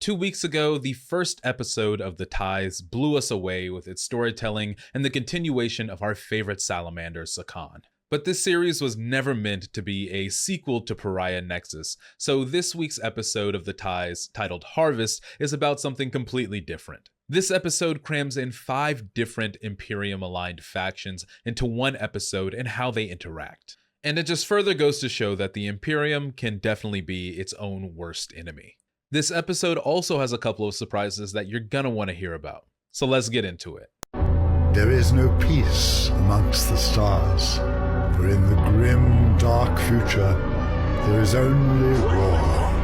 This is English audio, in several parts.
2 weeks ago, the first episode of the Tithes blew us away with its storytelling and the continuation of our favorite salamander, Sakan. But this series was never meant to be a sequel to Pariah Nexus, so this week's episode of the Tithes, titled Harvest, is about something completely different. This episode crams in 5 different Imperium-aligned factions into one episode and how they interact. And it just further goes to show that the Imperium can definitely be its own worst enemy. This episode also has a couple of surprises that you're gonna want to hear about. So let's get into it. There is no peace amongst the stars, for in the grim, dark future, there is only war.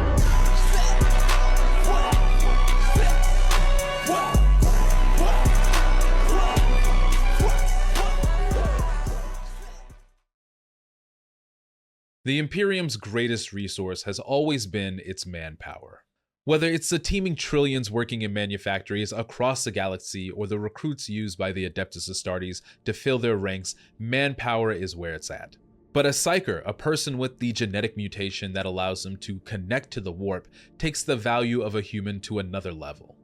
The Imperium's greatest resource has always been its manpower. Whether it's the teeming trillions working in manufactories across the galaxy or the recruits used by the Adeptus Custodes to fill their ranks, manpower is where it's at. But a psyker, a person with the genetic mutation that allows them to connect to the warp, takes the value of a human to another level.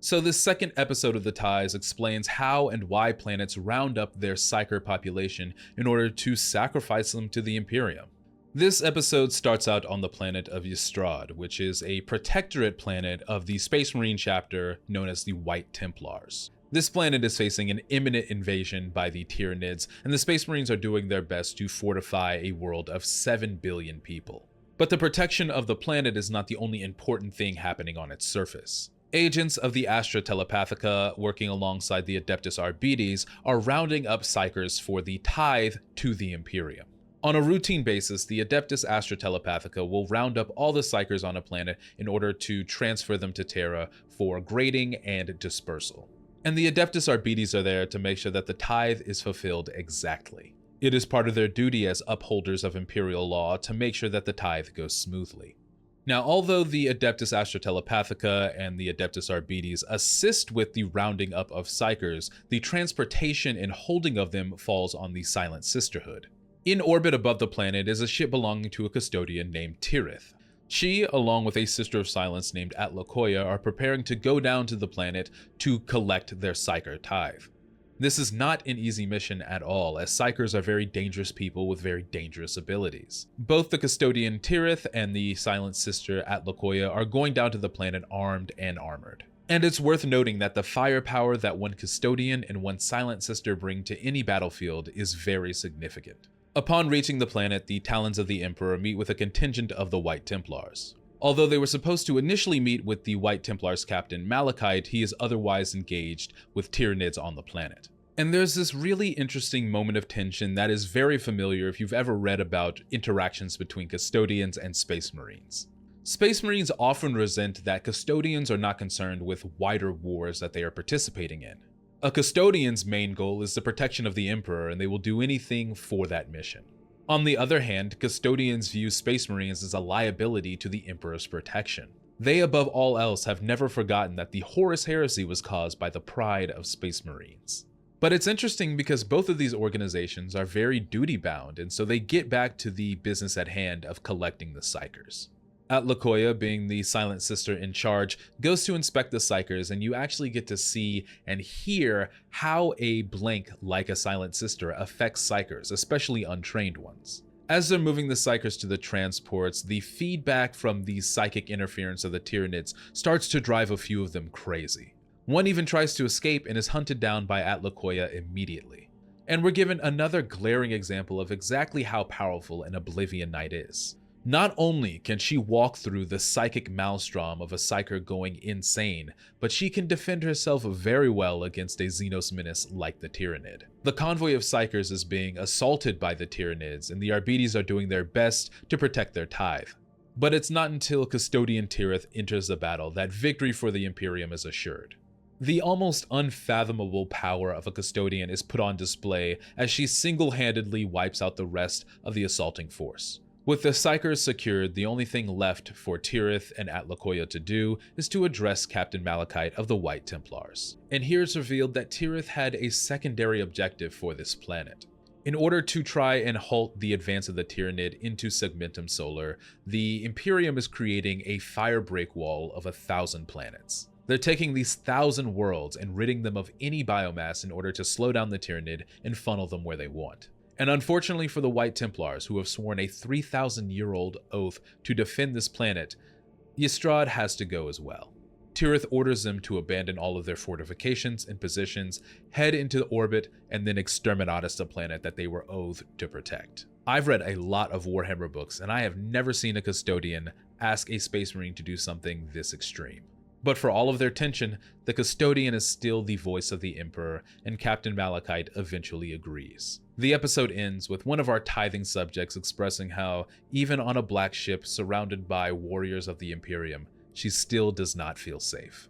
So this second episode of the Tithes explains how and why planets round up their psyker population in order to sacrifice them to the Imperium. This episode starts out on the planet of Ystrad, which is a protectorate planet of the Space Marine chapter known as the White Templars. This planet is facing an imminent invasion by the Tyranids, and the Space Marines are doing their best to fortify a world of 7 billion people. But the protection of the planet is not the only important thing happening on its surface. Agents of the Astra Telepathica, working alongside the Adeptus Arbites, are rounding up psykers for the Tithe to the Imperium. On a routine basis, the Adeptus Astra Telepathica will round up all the psykers on a planet in order to transfer them to Terra for grading and dispersal. And the Adeptus Arbites are there to make sure that the Tithe is fulfilled exactly. It is part of their duty as upholders of Imperial law to make sure that the Tithe goes smoothly. Now, although the Adeptus Astra Telepathica and the Adeptus Arbites assist with the rounding up of psykers, the transportation and holding of them falls on the Silent Sisterhood. In orbit above the planet is a ship belonging to a custodian named Tithes. She, along with a Sister of Silence named Atlakoya, are preparing to go down to the planet to collect their psyker tithe. This is not an easy mission at all, as psykers are very dangerous people with very dangerous abilities. Both the custodian Tithes and the Silent Sister Atlakoya are going down to the planet armed and armored. And it's worth noting that the firepower that one custodian and one Silent Sister bring to any battlefield is very significant. Upon reaching the planet, the Talons of the Emperor meet with a contingent of the White Templars. Although they were supposed to initially meet with the White Templars captain Malachite, he is otherwise engaged with Tyranids on the planet. And there's this really interesting moment of tension that is very familiar if you've ever read about interactions between custodians and Space Marines. Space Marines often resent that custodians are not concerned with wider wars that they are participating in. A custodian's main goal is the protection of the Emperor, and they will do anything for that mission. On the other hand, custodians view Space Marines as a liability to the Emperor's protection. They, above all else, have never forgotten that the Horus Heresy was caused by the pride of Space Marines. But it's interesting because both of these organizations are very duty-bound, and so they get back to the business at hand of collecting the psykers. Atlakoya, being the Silent Sister in charge, goes to inspect the psykers, and you actually get to see and hear how a blink like a Silent Sister affects psykers, especially untrained ones. As they're moving the psykers to the transports, the feedback from the psychic interference of the Tyranids starts to drive a few of them crazy. One even tries to escape and is hunted down by Atlakoya immediately. And we're given another glaring example of exactly how powerful an Oblivion Knight is. Not only can she walk through the psychic maelstrom of a psyker going insane, but she can defend herself very well against a Xenos menace like the Tyranid. The convoy of psykers is being assaulted by the Tyranids, and the Arbites are doing their best to protect their tithe. But it's not until Custodian Tithes enters the battle that victory for the Imperium is assured. The almost unfathomable power of a custodian is put on display as she single-handedly wipes out the rest of the assaulting force. With the psykers secured, the only thing left for Tithes and Atlakoya to do is to address Captain Malachite of the White Templars. And here it's revealed that Tithes had a secondary objective for this planet. In order to try and halt the advance of the Tyranid into Segmentum Solar, the Imperium is creating a firebreak wall of 1,000 planets. They're taking these 1,000 worlds and ridding them of any biomass in order to slow down the Tyranid and funnel them where they want. And unfortunately for the White Templars, who have sworn a 3,000-year-old oath to defend this planet, Yestrad has to go as well. Tirith orders them to abandon all of their fortifications and positions, head into orbit, and then exterminatus the planet that they were oathed to protect. I've read a lot of Warhammer books, and I have never seen a Custodian ask a Space Marine to do something this extreme. But for all of their tension, the Custodian is still the voice of the Emperor, and Captain Malachite eventually agrees. The episode ends with one of our tithing subjects expressing how, even on a black ship surrounded by warriors of the Imperium, she still does not feel safe.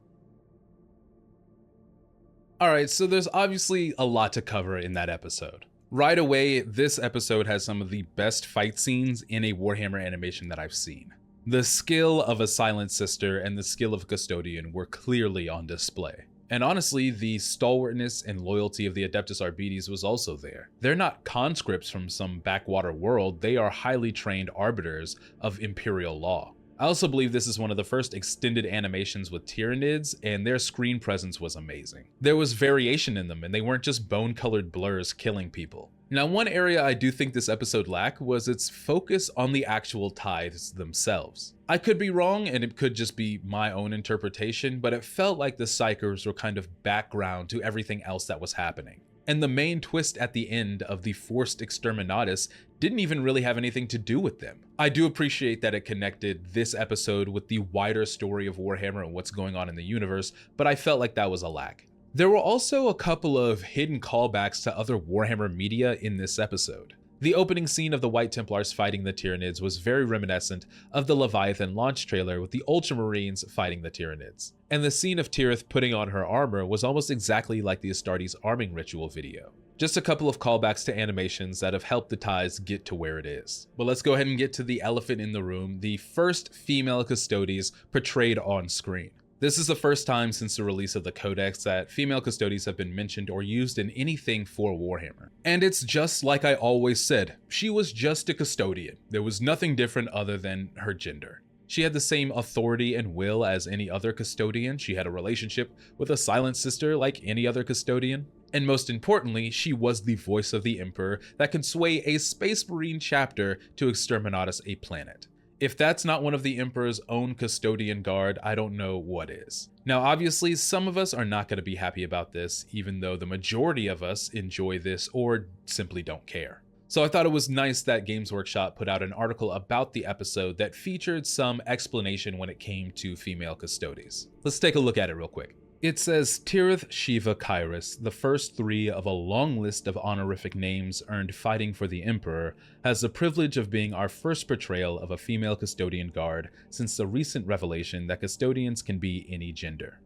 Alright, so there's obviously a lot to cover in that episode. Right away, this episode has some of the best fight scenes in a Warhammer animation that I've seen. The skill of a Silent Sister and the skill of a Custodian were clearly on display. And honestly, the stalwartness and loyalty of the Adeptus Arbites was also there. They're not conscripts from some backwater world, they are highly trained arbiters of Imperial law. I also believe this is one of the first extended animations with Tyranids, and their screen presence was amazing. There was variation in them, and they weren't just bone-colored blurs killing people. Now, one area I do think this episode lacked was its focus on the actual tithes themselves. I could be wrong, and it could just be my own interpretation, but it felt like the Psychers were kind of background to everything else that was happening. And the main twist at the end of the forced exterminatus didn't even really have anything to do with them. I do appreciate that it connected this episode with the wider story of Warhammer and what's going on in the universe, but I felt like that was a lack. There were also a couple of hidden callbacks to other Warhammer media in this episode. The opening scene of the White Templars fighting the Tyranids was very reminiscent of the Leviathan launch trailer with the Ultramarines fighting the Tyranids. And the scene of Tirith putting on her armor was almost exactly like the Astartes arming ritual video. Just a couple of callbacks to animations that have helped the Tithes get to where it is. But let's go ahead and get to the elephant in the room, the first female Custodes portrayed on screen. This is the first time since the release of the Codex that female Custodes have been mentioned or used in anything for Warhammer. And it's just like I always said, she was just a custodian. There was nothing different other than her gender. She had the same authority and will as any other custodian. She had a relationship with a Silent Sister like any other custodian. And most importantly, she was the voice of the Emperor that could sway a Space Marine chapter to exterminatus a planet. If that's not one of the Emperor's own custodian guard, I don't know what is. Now, obviously, some of us are not going to be happy about this, even though the majority of us enjoy this or simply don't care. So I thought it was nice that Games Workshop put out an article about the episode that featured some explanation when it came to female Custodes. Let's take a look at it real quick. It says, Tirith Shiva Kairos, the first three of a long list of honorific names earned fighting for the Emperor, has the privilege of being our first portrayal of a female custodian guard since the recent revelation that custodians can be any gender.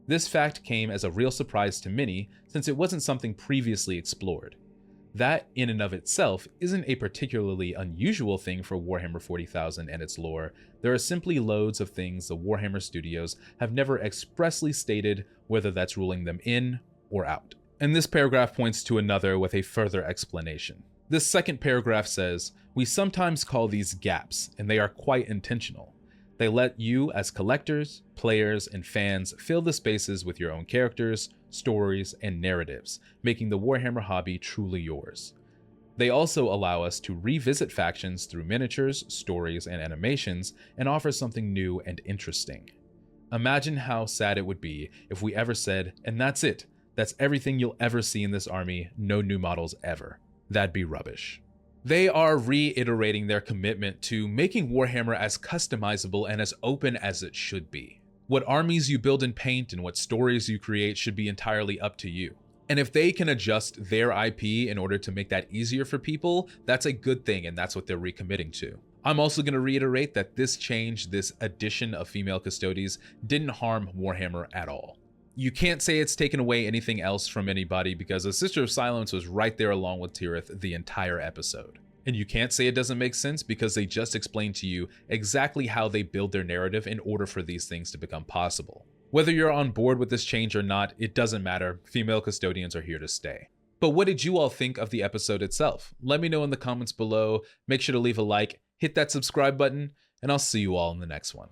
This fact came as a real surprise to many since it wasn't something previously explored. That, in and of itself, isn't a particularly unusual thing for Warhammer 40,000 and its lore. There are simply loads of things the Warhammer studios have never expressly stated, whether that's ruling them in or out. And this paragraph points to another with a further explanation. This second paragraph says, we sometimes call these gaps, and they are quite intentional. They let you, as collectors, players, and fans, fill the spaces with your own characters, stories, and narratives, making the Warhammer hobby truly yours. They also allow us to revisit factions through miniatures, stories, and animations, and offer something new and interesting. Imagine how sad it would be if we ever said, and that's it, that's everything you'll ever see in this army, no new models ever. That'd be rubbish. They are reiterating their commitment to making Warhammer as customizable and as open as it should be. What armies you build and paint and what stories you create should be entirely up to you. And if they can adjust their IP in order to make that easier for people, that's a good thing, and that's what they're recommitting to. I'm also going to reiterate that this change, this addition of female Custodes, didn't harm Warhammer at all. You can't say it's taken away anything else from anybody because a Sister of Silence was right there along with Tirith the entire episode. And you can't say it doesn't make sense because they just explained to you exactly how they build their narrative in order for these things to become possible. Whether you're on board with this change or not, it doesn't matter. Female Custodians are here to stay. But what did you all think of the episode itself? Let me know in the comments below. Make sure to leave a like, hit that subscribe button, and I'll see you all in the next one.